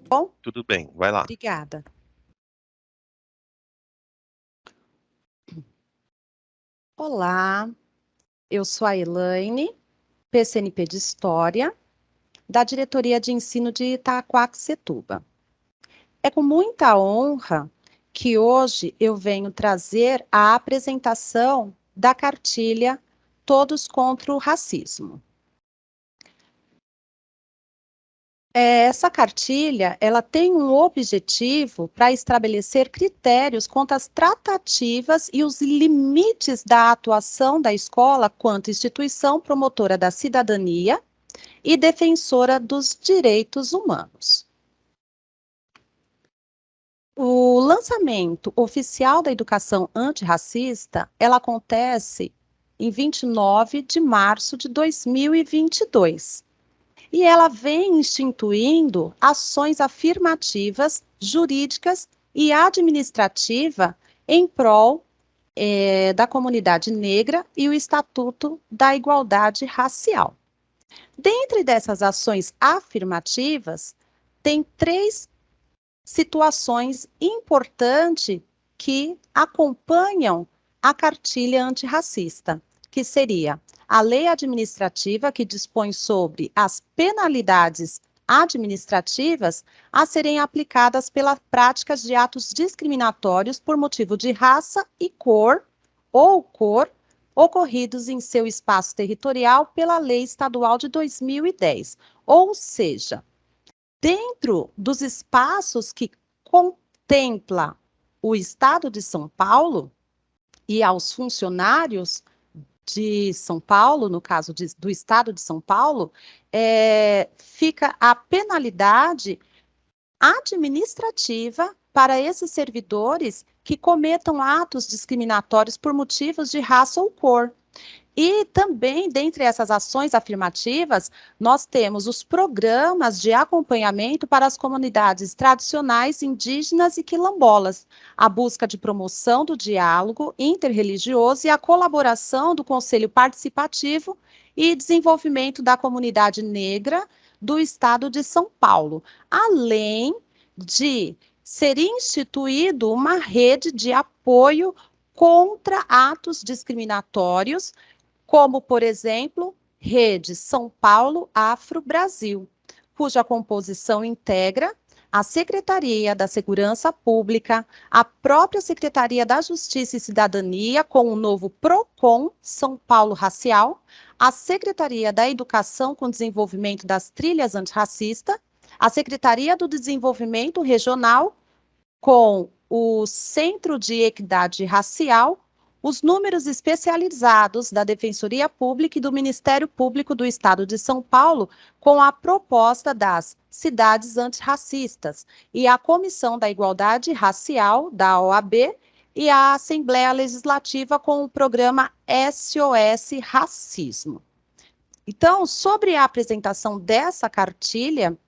Bom, Tudo bem, vai lá. obrigada. Olá, eu sou a Elaine, PCNP de História, da Diretoria de Ensino de Itaquaquecetuba. É com muita honra que hoje eu venho trazer a apresentação da cartilha Todos contra o Racismo. Essa cartilha, ela tem um objetivo para estabelecer critérios quanto às tratativas e os limites da atuação da escola quanto instituição promotora da cidadania e defensora dos direitos humanos. O lançamento oficial da educação antirracista, ela acontece em 29 de março de 2022. E ela vem instituindo ações afirmativas, jurídicas e administrativa em prol da comunidade negra e o Estatuto da Igualdade Racial. Dentre dessas ações afirmativas, tem três situações importantes que acompanham a cartilha antirracista, que seria a lei administrativa que dispõe sobre as penalidades administrativas a serem aplicadas pelas práticas de atos discriminatórios por motivo de raça e cor ou cor ocorridos em seu espaço territorial pela Lei Estadual de 2010. Ou seja, dentro dos espaços que contempla o Estado de São Paulo e aos funcionários de São Paulo, no caso do Estado de São Paulo, fica a penalidade administrativa para esses servidores que cometam atos discriminatórios por motivos de raça ou cor. E também, dentre essas ações afirmativas, nós temos os programas de acompanhamento para as comunidades tradicionais, indígenas e quilombolas, a busca de promoção do diálogo interreligioso e a colaboração do Conselho Participativo e desenvolvimento da comunidade negra do Estado de São Paulo, além de ser instituído uma rede de apoio contra atos discriminatórios, como, por exemplo, Rede São Paulo Afro Brasil, cuja composição integra a Secretaria da Segurança Pública, a própria Secretaria da Justiça e Cidadania, com o novo PROCON São Paulo Racial, a Secretaria da Educação com Desenvolvimento das Trilhas Antirracista, a Secretaria do Desenvolvimento Regional, com o Centro de Equidade Racial, os números especializados da Defensoria Pública e do Ministério Público do Estado de São Paulo, com a proposta das cidades antirracistas, e a Comissão da Igualdade Racial, da OAB, e a Assembleia Legislativa com o programa SOS Racismo. Então, sobre a apresentação dessa cartilha,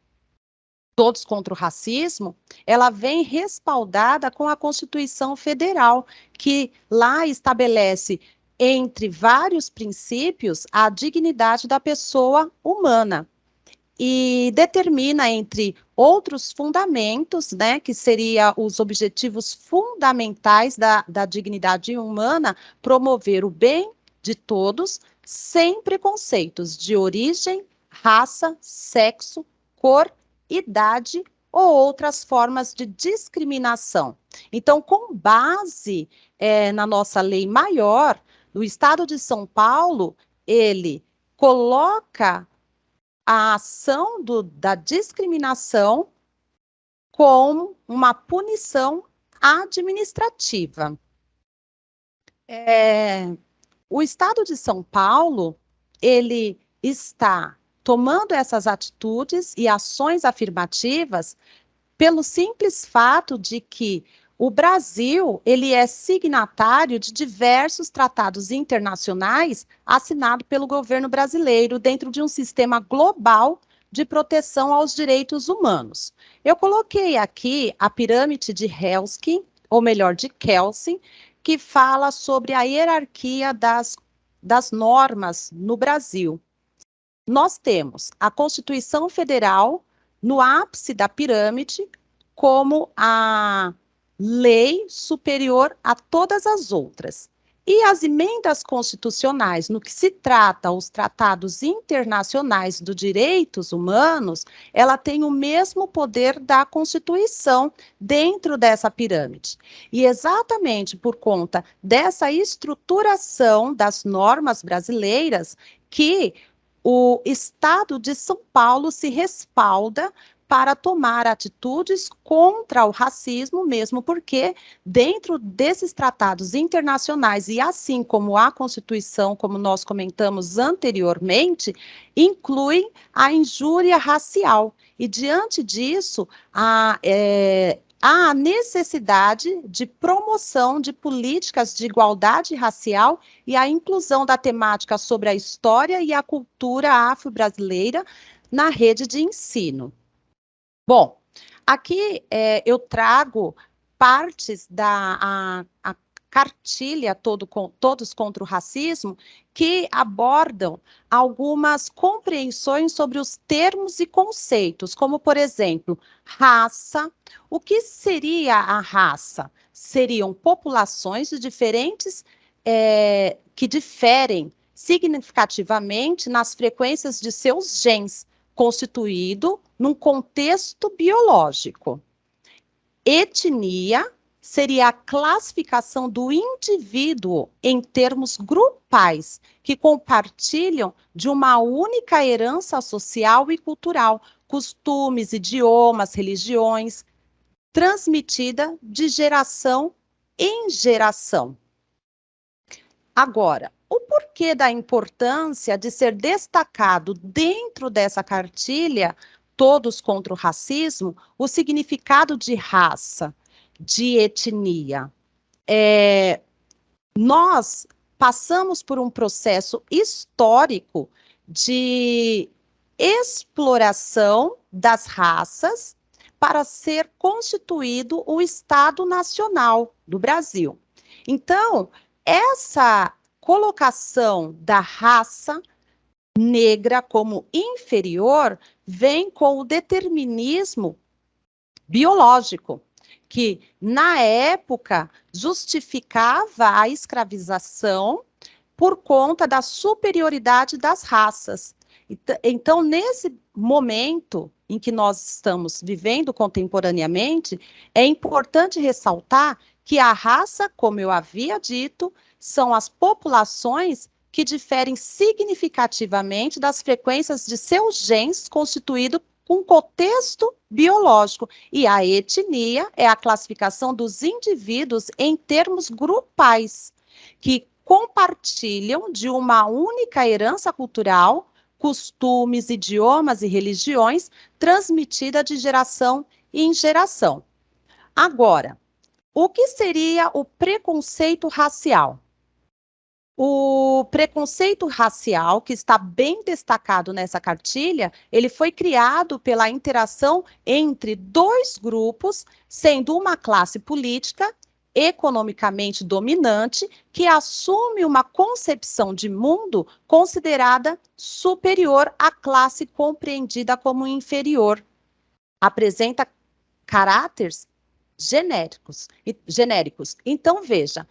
Todos contra o Racismo, ela vem respaldada com a Constituição Federal, que lá estabelece, entre vários princípios, a dignidade da pessoa humana e determina, entre outros fundamentos, né, que seriam os objetivos fundamentais da dignidade humana, promover o bem de todos, sem preconceitos de origem, raça, sexo, cor, idade ou outras formas de discriminação. Então, com base na nossa lei maior, o Estado de São Paulo, ele coloca a ação da discriminação com uma punição administrativa. O Estado de São Paulo, ele está tomando essas atitudes e ações afirmativas pelo simples fato de que o Brasil, ele é signatário de diversos tratados internacionais assinados pelo governo brasileiro dentro de um sistema global de proteção aos direitos humanos. Eu coloquei aqui a pirâmide de Helsinki, ou melhor, de Kelsen, que fala sobre a hierarquia das normas no Brasil. Nós temos a Constituição Federal, no ápice da pirâmide, como a lei superior a todas as outras. E as emendas constitucionais, no que se trata aos tratados internacionais dos direitos humanos, ela tem o mesmo poder da Constituição dentro dessa pirâmide. E exatamente por conta dessa estruturação das normas brasileiras que o Estado de São Paulo se respalda para tomar atitudes contra o racismo, mesmo porque, dentro desses tratados internacionais, e assim como a Constituição, como nós comentamos anteriormente, incluem a injúria racial. E, diante disso, há a necessidade de promoção de políticas de igualdade racial e a inclusão da temática sobre a história e a cultura afro-brasileira na rede de ensino. Bom, aqui eu trago partes da a cartilha Todos contra o Racismo, que abordam algumas compreensões sobre os termos e conceitos, como, por exemplo, raça. O que seria a raça? Seriam populações diferentes que diferem significativamente nas frequências de seus genes, constituído num contexto biológico. Etnia seria a classificação do indivíduo em termos grupais, que compartilham de uma única herança social e cultural, costumes, idiomas, religiões, transmitida de geração em geração. Agora, o porquê da importância de ser destacado dentro dessa cartilha, Todos contra o Racismo, o significado de raça, de etnia? Nós passamos por um processo histórico de exploração das raças para ser constituído o Estado Nacional do Brasil. Então, essa colocação da raça negra como inferior vem com o determinismo biológico, que na época justificava a escravização por conta da superioridade das raças. Então, nesse momento em que nós estamos vivendo contemporaneamente, é importante ressaltar que a raça, como eu havia dito, são as populações que diferem significativamente das frequências de seus genes constituídos com contexto biológico. E a etnia é a classificação dos indivíduos em termos grupais, que compartilham de uma única herança cultural, costumes, idiomas e religiões, transmitida de geração em geração. Agora, o que seria o preconceito racial? O preconceito racial, que está bem destacado nessa cartilha, ele foi criado pela interação entre dois grupos, sendo uma classe política economicamente dominante que assume uma concepção de mundo considerada superior à classe compreendida como inferior. Apresenta caráteres genéricos. Então, veja,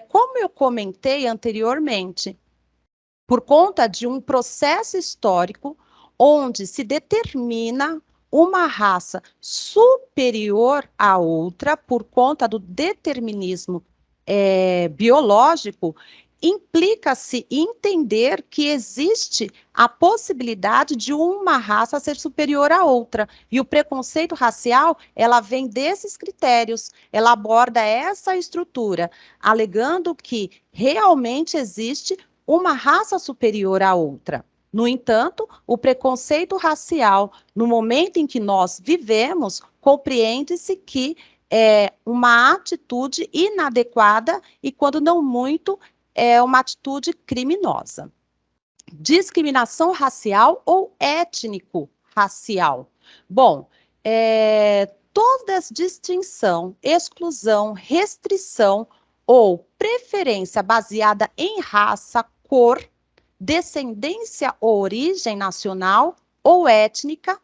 como eu comentei anteriormente, por conta de um processo histórico onde se determina uma raça superior à outra por conta do determinismo biológico, implica-se entender que existe a possibilidade de uma raça ser superior à outra. E o preconceito racial, ela vem desses critérios, ela aborda essa estrutura, alegando que realmente existe uma raça superior à outra. No entanto, o preconceito racial, no momento em que nós vivemos, compreende-se que é uma atitude inadequada e, quando não muito, é uma atitude criminosa. Discriminação racial ou étnico-racial? Bom, toda distinção, exclusão, restrição ou preferência baseada em raça, cor, descendência ou origem nacional ou étnica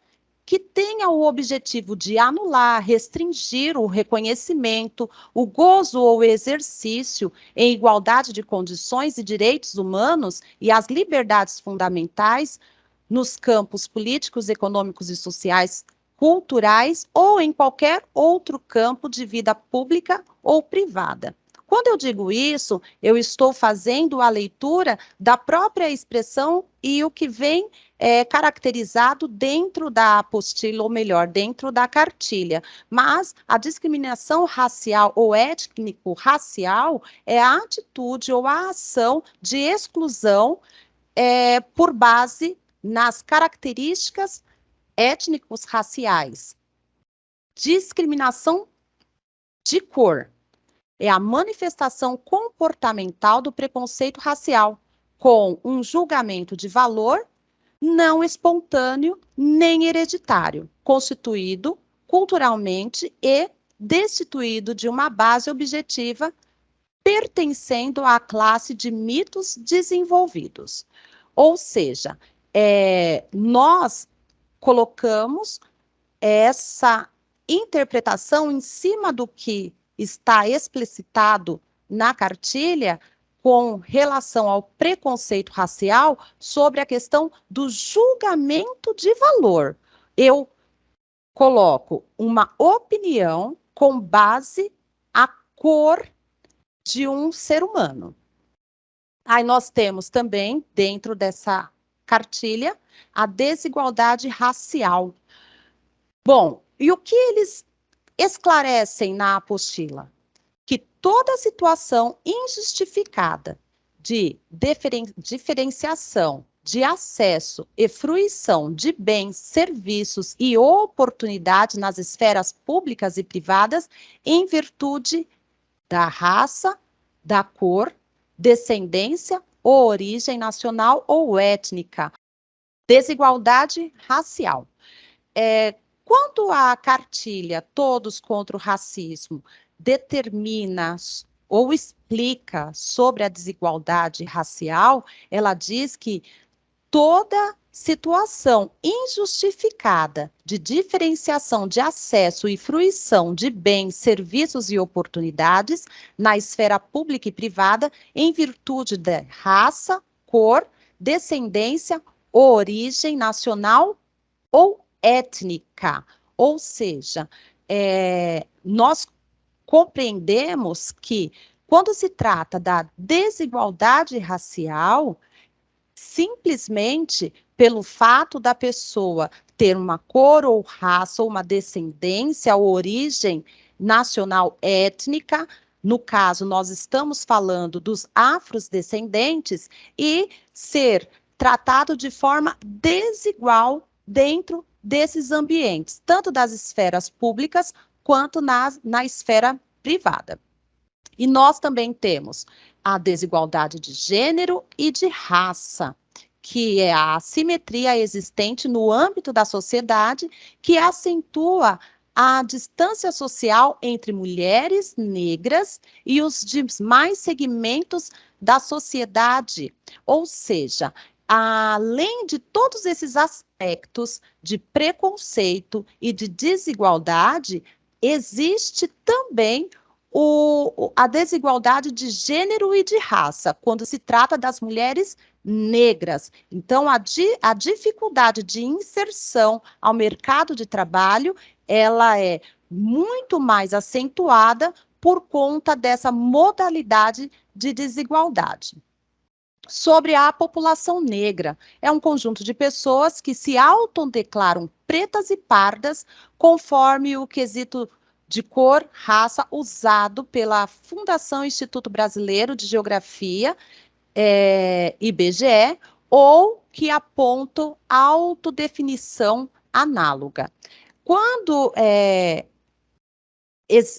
que tenha o objetivo de anular, restringir o reconhecimento, o gozo ou exercício em igualdade de condições e direitos humanos e as liberdades fundamentais nos campos políticos, econômicos e sociais, culturais ou em qualquer outro campo de vida pública ou privada. Quando eu digo isso, eu estou fazendo a leitura da própria expressão e o que vem caracterizado dentro da apostila, ou melhor, dentro da cartilha. Mas a discriminação racial ou étnico-racial é a atitude ou a ação de exclusão por base nas características étnicos raciais. Discriminação de cor é a manifestação comportamental do preconceito racial, com um julgamento de valor não espontâneo nem hereditário, constituído culturalmente e destituído de uma base objetiva, pertencendo à classe de mitos desenvolvidos. Ou seja, nós colocamos essa interpretação em cima do que está explicitado na cartilha com relação ao preconceito racial sobre a questão do julgamento de valor. Eu coloco uma opinião com base à cor de um ser humano. Aí nós temos também, dentro dessa cartilha, a desigualdade racial. Bom, e o que eles esclarecem na apostila? Que toda situação injustificada de diferenciação, de acesso e fruição de bens, serviços e oportunidades nas esferas públicas e privadas em virtude da raça, da cor, descendência ou origem nacional ou étnica. Desigualdade racial. Quando a cartilha Todos contra o Racismo determina ou explica sobre a desigualdade racial, ela diz que toda situação injustificada de diferenciação de acesso e fruição de bens, serviços e oportunidades na esfera pública e privada em virtude de raça, cor, descendência, origem nacional ou étnica. Ou seja, nós compreendemos que quando se trata da desigualdade racial, simplesmente pelo fato da pessoa ter uma cor ou raça, ou uma descendência ou origem nacional étnica, no caso, nós estamos falando dos afrodescendentes, e ser tratado de forma desigual dentro desses ambientes, tanto das esferas públicas quanto na esfera privada. E nós também temos a desigualdade de gênero e de raça, que é a assimetria existente no âmbito da sociedade, que acentua a distância social entre mulheres negras e os demais segmentos da sociedade. Ou seja, além de todos esses aspectos de preconceito e de desigualdade, existe também a desigualdade de gênero e de raça, quando se trata das mulheres negras. Então, a dificuldade de inserção ao mercado de trabalho, ela é muito mais acentuada por conta dessa modalidade de desigualdade. Sobre a população negra, é um conjunto de pessoas que se autodeclaram pretas e pardas, conforme o quesito de cor, raça, usado pela Fundação Instituto Brasileiro de Geografia, IBGE, ou que apontam autodefinição análoga.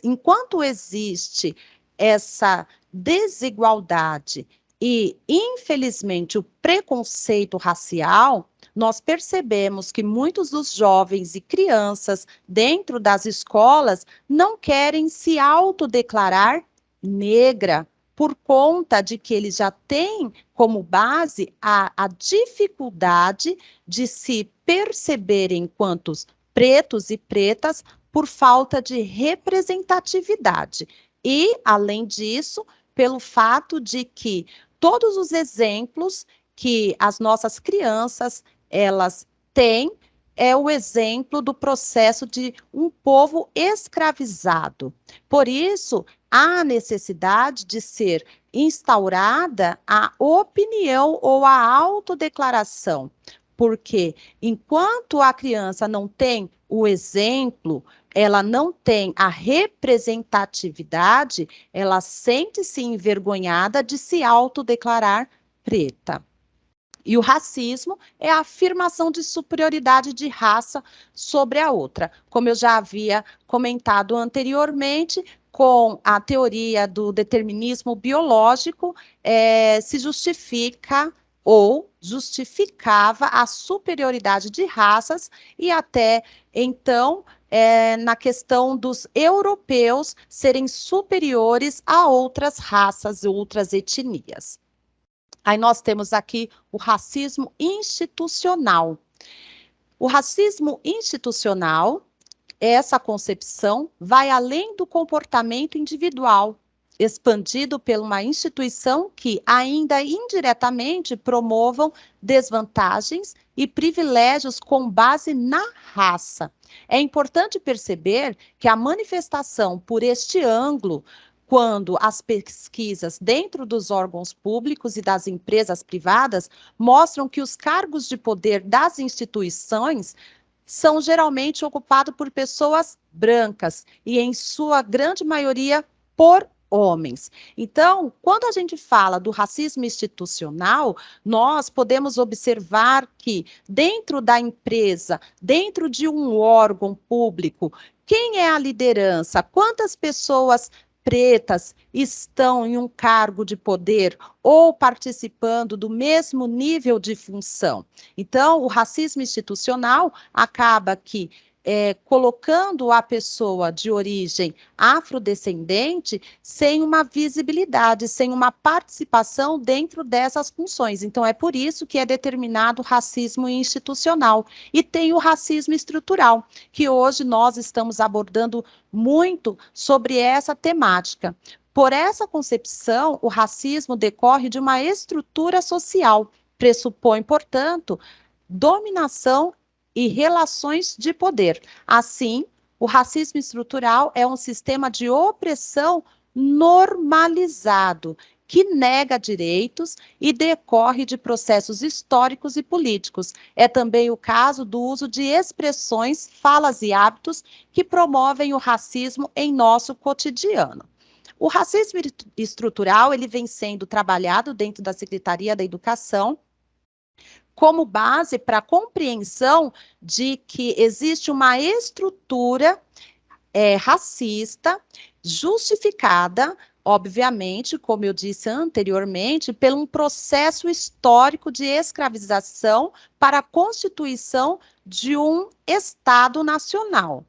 Enquanto existe essa desigualdade e, infelizmente, o preconceito racial, nós percebemos que muitos dos jovens e crianças dentro das escolas não querem se autodeclarar negra por conta de que eles já têm como base a dificuldade de se perceberem enquanto pretos e pretas por falta de representatividade. E, além disso, pelo fato de que todos os exemplos que as nossas crianças elas têm é o exemplo do processo de um povo escravizado. Por isso, há necessidade de ser instaurada a opinião ou a autodeclaração, porque enquanto a criança não tem o exemplo, ela não tem a representatividade, ela sente-se envergonhada de se autodeclarar preta. E o racismo é a afirmação de superioridade de raça sobre a outra. Como eu já havia comentado anteriormente, com a teoria do determinismo biológico, se justifica ou justificava a superioridade de raças e até então na questão dos europeus serem superiores a outras raças e outras etnias. Aí nós temos aqui o racismo institucional. O racismo institucional, essa concepção, vai além do comportamento individual, expandido por uma instituição que, ainda indiretamente, promovam desvantagens e privilégios com base na raça. É importante perceber que a manifestação por este ângulo quando as pesquisas dentro dos órgãos públicos e das empresas privadas mostram que os cargos de poder das instituições são geralmente ocupados por pessoas brancas e, em sua grande maioria, por homens. Então, quando a gente fala do racismo institucional, nós podemos observar que, dentro da empresa, dentro de um órgão público, quem é a liderança? Quantas pessoas pretas estão em um cargo de poder ou participando do mesmo nível de função? Então, o racismo institucional acaba que colocando a pessoa de origem afrodescendente sem uma visibilidade, sem uma participação dentro dessas funções. Então, é por isso que é determinado o racismo institucional. E tem o racismo estrutural, que hoje nós estamos abordando muito sobre essa temática. Por essa concepção, o racismo decorre de uma estrutura social, pressupõe, portanto, dominação e relações de poder. Assim, o racismo estrutural é um sistema de opressão normalizado, que nega direitos e decorre de processos históricos e políticos. É também o caso do uso de expressões, falas e hábitos que promovem o racismo em nosso cotidiano. O racismo estrutural, ele vem sendo trabalhado dentro da Secretaria da Educação, como base para a compreensão de que existe uma estrutura racista justificada, obviamente, como eu disse anteriormente, por um processo histórico de escravização para a constituição de um Estado nacional.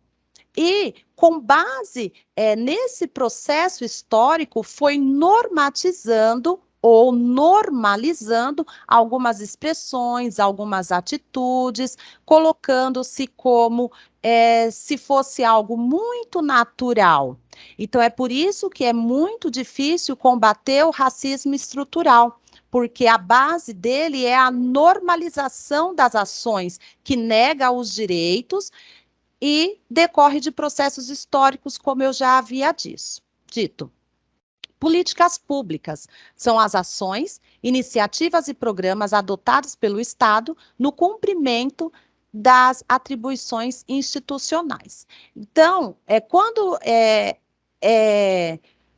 E, com base nesse processo histórico, foi normatizando ou normalizando algumas expressões, algumas atitudes, colocando-se como se fosse algo muito natural. Então, é por isso que é muito difícil combater o racismo estrutural, porque a base dele é a normalização das ações que nega os direitos e decorre de processos históricos, como eu já havia dito. Políticas públicas são as ações, iniciativas e programas adotados pelo Estado no cumprimento das atribuições institucionais. Então, quando é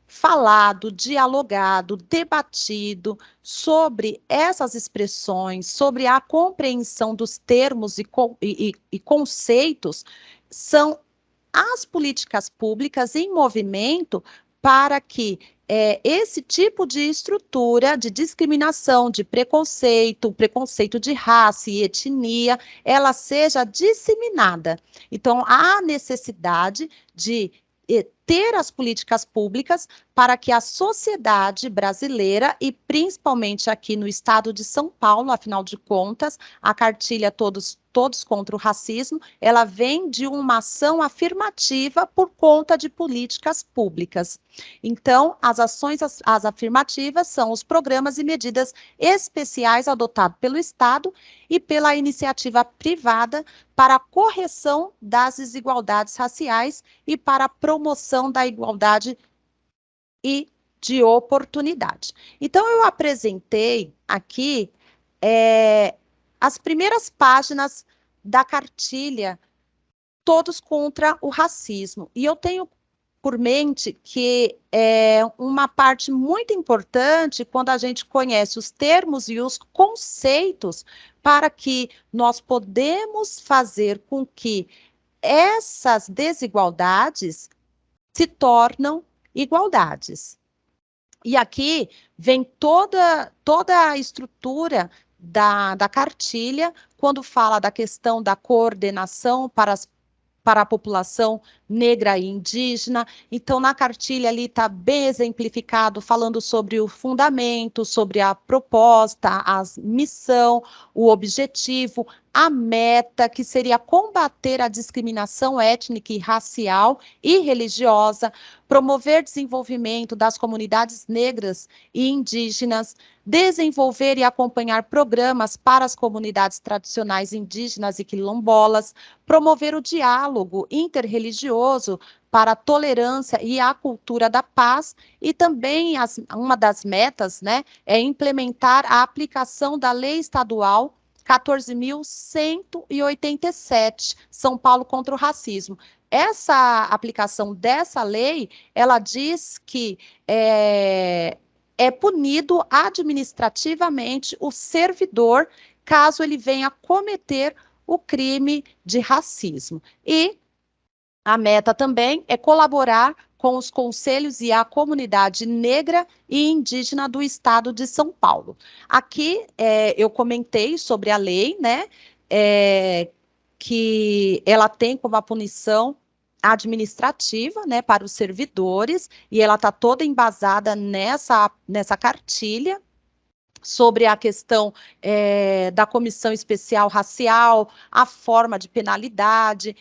falado, dialogado, debatido sobre essas expressões, sobre a compreensão dos termos e conceitos, são as políticas públicas em movimento para que esse tipo de estrutura de discriminação, de preconceito, preconceito de raça e etnia, ela seja disseminada. Então, há necessidade de debater as políticas públicas para que a sociedade brasileira, e principalmente aqui no estado de São Paulo, afinal de contas, a cartilha Todos contra o Racismo, ela vem de uma ação afirmativa por conta de políticas públicas. Então, as ações as afirmativas são os programas e medidas especiais adotados pelo Estado e pela iniciativa privada para a correção das desigualdades raciais e para a promoção da igualdade e de oportunidade. Então, eu apresentei aqui as primeiras páginas da cartilha Todos contra o Racismo. E eu tenho por mente que é uma parte muito importante quando a gente conhece os termos e os conceitos para que nós podemos fazer com que essas desigualdades se tornam igualdades. E aqui vem toda a estrutura da cartilha, quando fala da questão da coordenação para a população negra e indígena. Então, na cartilha ali está bem exemplificado, falando sobre o fundamento, sobre a proposta, a missão, o objetivo, a meta, que seria combater a discriminação étnica e racial e religiosa, promover desenvolvimento das comunidades negras e indígenas, desenvolver e acompanhar programas para as comunidades tradicionais indígenas e quilombolas, promover o diálogo interreligioso para a tolerância e a cultura da paz, e também uma das metas, né, é implementar a aplicação da lei estadual 14.187, São Paulo contra o Racismo. Essa aplicação dessa lei, ela diz que é punido administrativamente o servidor caso ele venha cometer o crime de racismo. E a meta também é colaborar com os conselhos e a comunidade negra e indígena do estado de São Paulo. Aqui eu comentei sobre a lei, né, que ela tem como a punição administrativa, né, para os servidores, e ela está toda embasada nessa cartilha, sobre a questão da comissão especial racial, a forma de penalidade.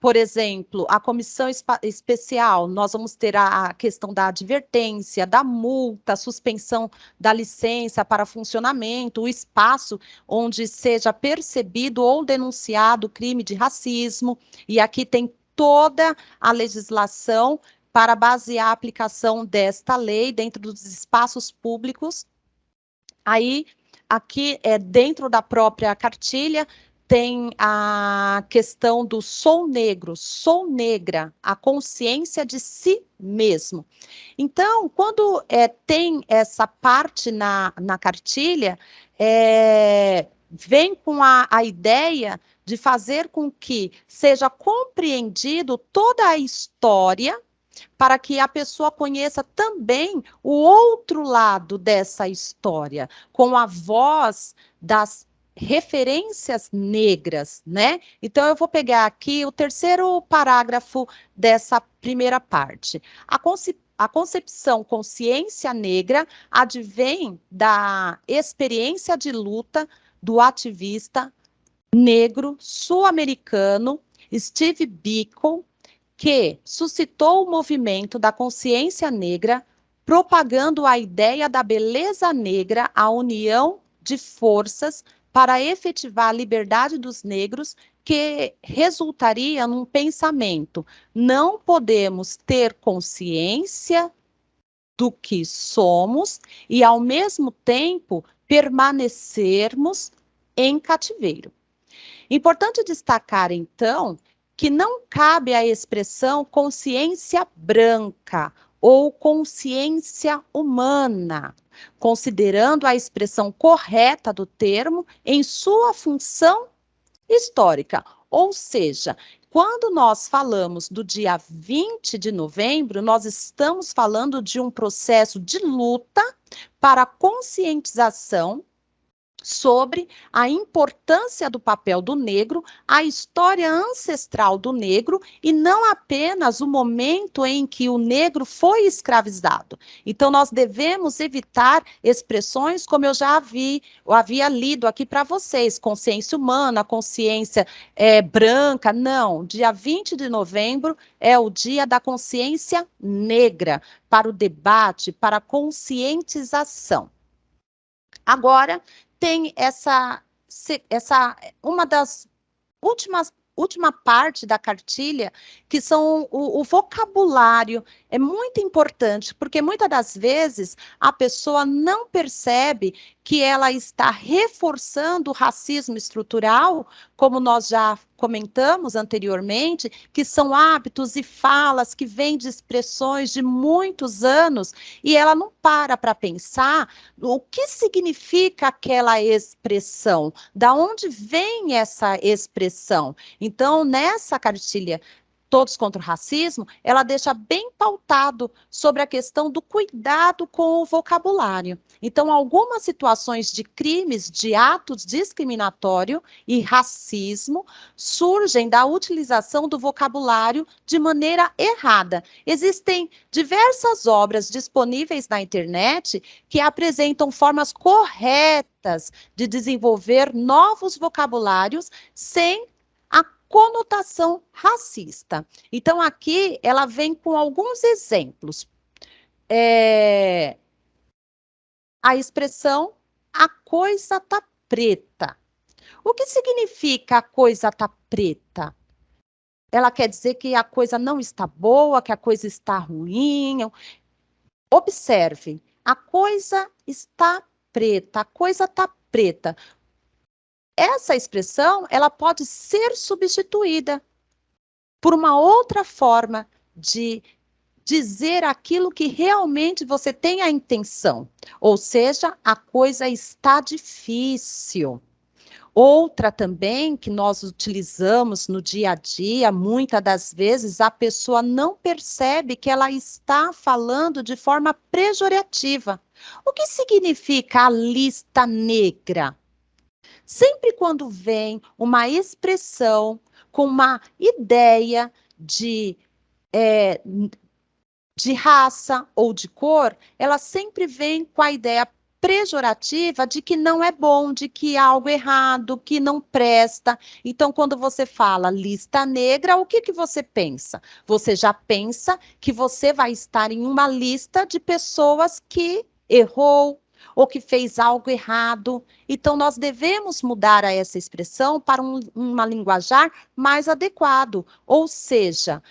Por exemplo, a comissão especial, nós vamos ter a questão da advertência, da multa, suspensão da licença para funcionamento, o espaço onde seja percebido ou denunciado crime de racismo, e aqui tem toda a legislação para basear a aplicação desta lei dentro dos espaços públicos. Aí, aqui, dentro da própria cartilha, tem a questão do sou negro, sou negra, a consciência de si mesmo. Então, quando tem essa parte na cartilha, vem com a ideia de fazer com que seja compreendido toda a história, para que a pessoa conheça também o outro lado dessa história, com a voz das referências negras, né? Então, eu vou pegar aqui o terceiro parágrafo dessa primeira parte. A concepção consciência negra advém da experiência de luta do ativista negro sul-americano Steve Biko, que suscitou o movimento da consciência negra, propagando a ideia da beleza negra, a união de forças para efetivar a liberdade dos negros, que resultaria num pensamento: não podemos ter consciência do que somos e, ao mesmo tempo, permanecermos em cativeiro. Importante destacar, então, que não cabe a expressão consciência branca ou consciência humana, considerando a expressão correta do termo em sua função histórica. Ou seja, quando nós falamos do dia 20 de novembro, nós estamos falando de um processo de luta para a conscientização sobre a importância do papel do negro, a história ancestral do negro e não apenas o momento em que o negro foi escravizado. Então, nós devemos evitar expressões como eu havia lido aqui para vocês, consciência humana, consciência branca. Não, dia 20 de novembro é o dia da consciência negra, para o debate, para a conscientização. Agora, tem uma das última parte da cartilha, que são o vocabulário. É muito importante, porque muitas das vezes a pessoa não percebe que ela está reforçando o racismo estrutural, como nós já comentamos anteriormente, que são hábitos e falas que vêm de expressões de muitos anos, e ela não para pensar o que significa aquela expressão, da onde vem essa expressão. Então, nessa cartilha Todos contra o Racismo, ela deixa bem pautado sobre a questão do cuidado com o vocabulário. Então, algumas situações de crimes, de atos discriminatório e racismo surgem da utilização do vocabulário de maneira errada. Existem diversas obras disponíveis na internet que apresentam formas corretas de desenvolver novos vocabulários sem a conotação racista. Então, aqui ela vem com alguns exemplos. A expressão a coisa tá preta. O que significa a coisa tá preta? Ela quer dizer que a coisa não está boa, que a coisa está ruim. Observe, a coisa está preta, a coisa está preta. Essa expressão, ela pode ser substituída por uma outra forma de dizer aquilo que realmente você tem a intenção. Ou seja, a coisa está difícil. Outra também que nós utilizamos no dia a dia, muitas das vezes a pessoa não percebe que ela está falando de forma pejorativa. O que significa a lista negra? Sempre quando vem uma expressão com uma ideia de raça ou de cor, ela sempre vem com a ideia pejorativa de que não é bom, de que há algo errado, que não presta. Então, quando você fala lista negra, o que você pensa? Você já pensa que você vai estar em uma lista de pessoas que errou ou que fez algo errado. Então, nós devemos mudar essa expressão para uma linguajar mais adequado. Ou seja,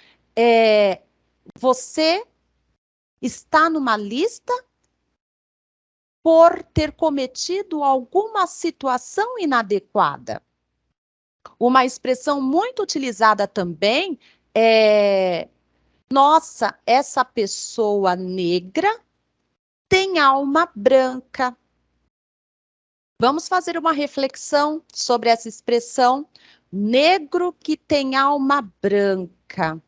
você está numa lista por ter cometido alguma situação inadequada. Uma expressão muito utilizada também é: nossa, essa pessoa negra tem alma branca. Vamos fazer uma reflexão sobre essa expressão, negro que tem alma branca.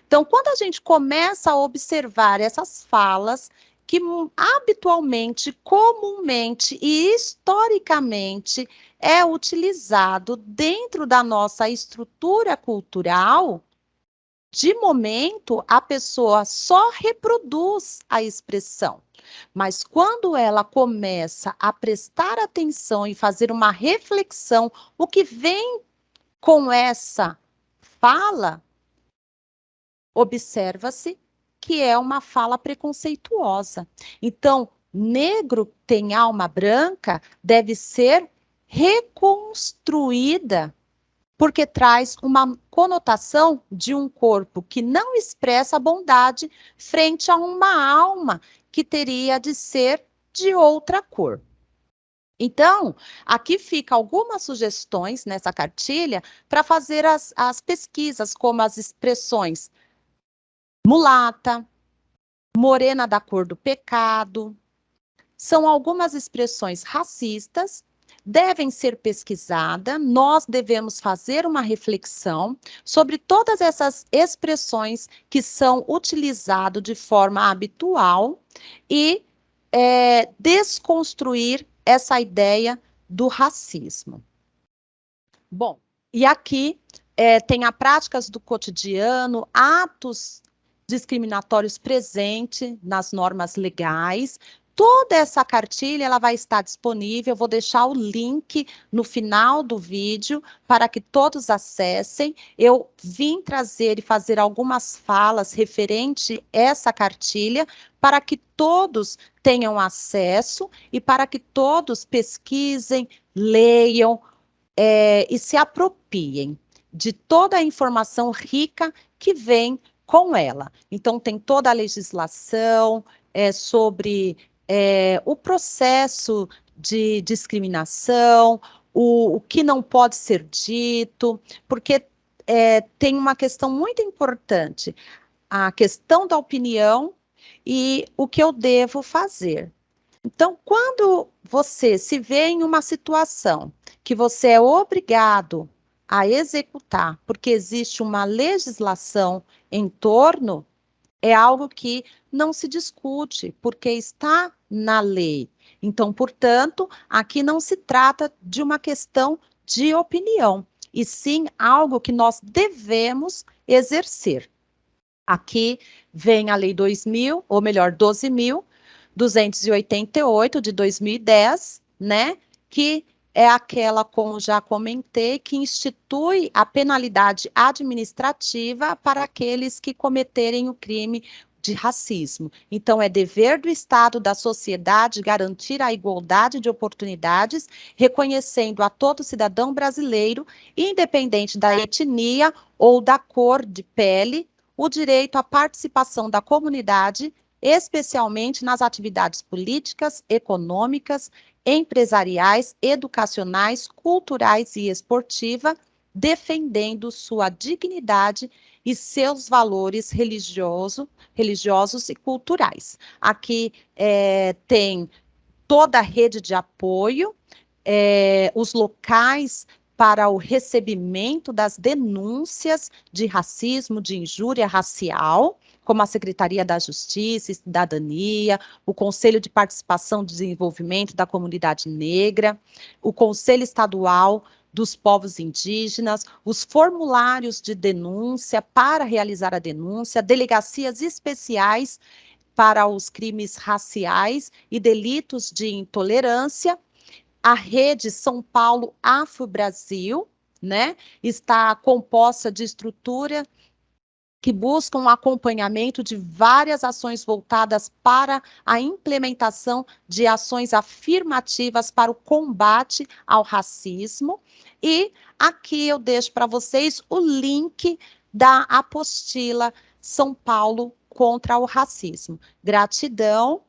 Então, quando a gente começa a observar essas falas que habitualmente, comumente e historicamente é utilizado dentro da nossa estrutura cultural, de momento a pessoa só reproduz a expressão. Mas quando ela começa a prestar atenção e fazer uma reflexão, o que vem com essa fala, observa-se que é uma fala preconceituosa. Então, negro tem alma branca deve ser reconstruída, porque traz uma conotação de um corpo que não expressa bondade frente a uma alma que teria de ser de outra cor. Então, aqui fica algumas sugestões nessa cartilha para fazer as pesquisas, como as expressões mulata, morena da cor do pecado. São algumas expressões racistas, devem ser pesquisadas, nós devemos fazer uma reflexão sobre todas essas expressões que são utilizadas de forma habitual e desconstruir essa ideia do racismo. Bom, e aqui tem a práticas do cotidiano, atos discriminatórios presentes nas normas legais. Toda essa cartilha ela vai estar disponível, eu vou deixar o link no final do vídeo para que todos acessem. Eu vim trazer e fazer algumas falas referente a essa cartilha para que todos tenham acesso e para que todos pesquisem, leiam, e se apropiem de toda a informação rica que vem com ela. Então, tem toda a legislação sobre o processo de discriminação, o que não pode ser dito, porque tem uma questão muito importante, a questão da opinião e o que eu devo fazer. Então, quando você se vê em uma situação que você é obrigado a executar, porque existe uma legislação em torno, é algo que não se discute, porque está na lei. Então, portanto, aqui não se trata de uma questão de opinião, e sim algo que nós devemos exercer. Aqui vem a Lei 2000, ou melhor, 12.288 de 2010, né? Que é aquela, como já comentei, que institui a penalidade administrativa para aqueles que cometerem o crime de racismo. Então, é dever do Estado, da sociedade, garantir a igualdade de oportunidades, reconhecendo a todo cidadão brasileiro, independente da etnia ou da cor de pele, o direito à participação da comunidade, especialmente nas atividades políticas, econômicas, empresariais, educacionais, culturais e esportiva, defendendo sua dignidade e seus valores religiosos e culturais. Aqui tem toda a rede de apoio, os locais para o recebimento das denúncias de racismo, de injúria racial, como a Secretaria da Justiça e Cidadania, o Conselho de Participação e Desenvolvimento da Comunidade Negra, o Conselho Estadual dos Povos Indígenas, os formulários de denúncia para realizar a denúncia, delegacias especiais para os crimes raciais e delitos de intolerância. A rede São Paulo Afro-Brasil, né, está composta de estrutura que buscam um acompanhamento de várias ações voltadas para a implementação de ações afirmativas para o combate ao racismo. E aqui eu deixo para vocês o link da apostila São Paulo contra o racismo. Gratidão